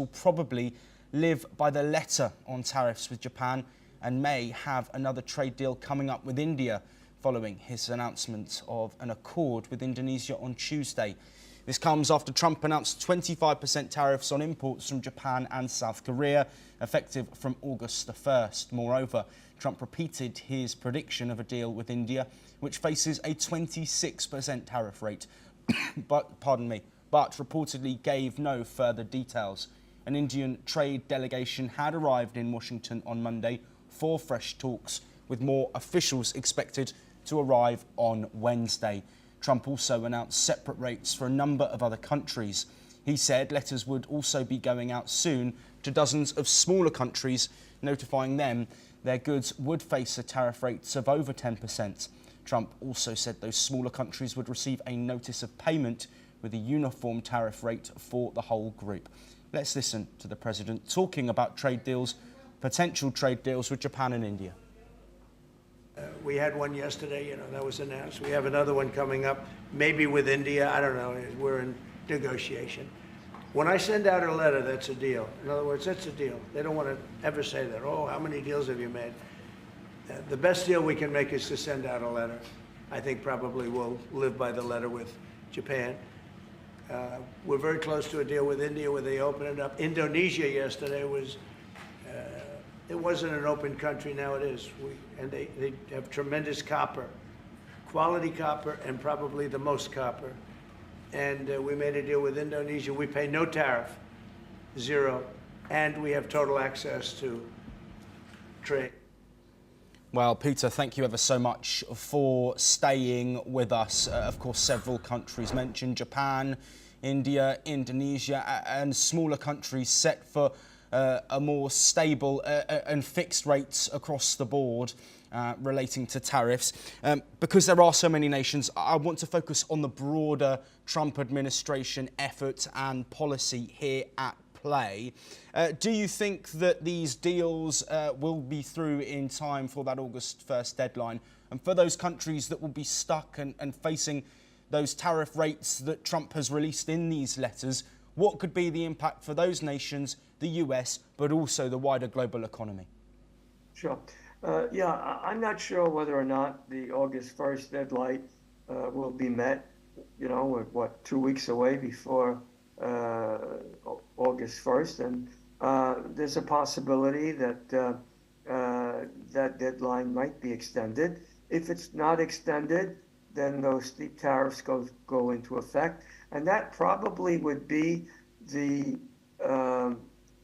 will probably live by the letter on tariffs with Japan and may have another trade deal coming up with India following his announcement of an accord with Indonesia on Tuesday. This comes after Trump announced 25% tariffs on imports from Japan and South Korea, effective from August the 1st. Moreover, Trump repeated his prediction of a deal with India, which faces a 26% tariff rate, but reportedly gave no further details. An Indian trade delegation had arrived in Washington on Monday for fresh talks, with more officials expected to arrive on Wednesday. Trump also announced separate rates for a number of other countries. He said letters would also be going out soon to dozens of smaller countries, notifying them their goods would face a tariff rate of over 10%. Trump also said those smaller countries would receive a notice of payment with a uniform tariff rate for the whole group. Let's listen to the president talking about trade deals, potential trade deals with Japan and India. We had one yesterday, that was announced. We have another one coming up, maybe with India. I don't know. We're in negotiation. When I send out a letter, that's a deal. In other words, that's a deal. They don't want to ever say that. Oh, how many deals have you made? The best deal we can make is to send out a letter. I think probably we'll live by the letter with Japan. We're very close to a deal with India where they open it up. Indonesia yesterday was, it wasn't an open country, now it is. And they have tremendous copper, quality copper, and probably the most copper. And we made a deal with Indonesia. We pay no tariff, zero, and we have total access to trade. Well, Peter, thank you ever so much for staying with us. Of course, several countries mentioned: Japan, India, Indonesia, and smaller countries set for a more stable and fixed rates across the board relating to tariffs. Because there are so many nations, I want to focus on the broader Trump administration effort and policy here at play. Do you think that these deals will be through in time for that August 1st deadline? And for those countries that will be stuck and facing those tariff rates that Trump has released in these letters, what could be the impact for those nations, the US, but also the wider global economy? Sure. Yeah, I'm not sure whether or not the August 1st deadline will be met. We're, 2 weeks away before August 1st, and there's a possibility that that deadline might be extended. If it's not extended, then those steep tariffs go into effect, and that probably would be the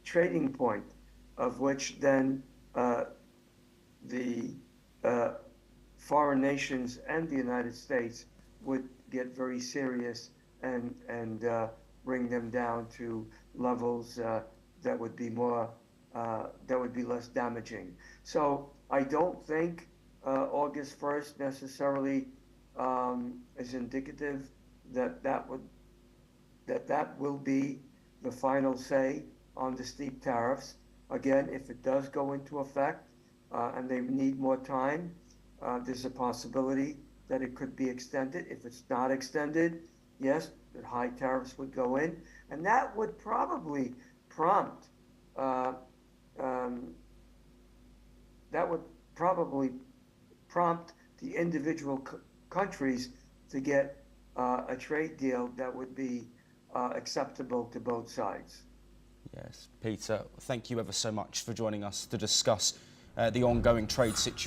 trading point of which then the foreign nations and the United States would get very serious and bring them down to levels that would be less damaging. So I don't think August 1st necessarily is indicative that will be the final say on the steep tariffs. Again, if it does go into effect and they need more time, there's a possibility that it could be extended. If it's not extended, yes, the high tariffs would go in, and that would probably prompt the individual countries to get a trade deal that would be acceptable to both sides. Yes, Peter, thank you ever so much for joining us to discuss the ongoing trade situation.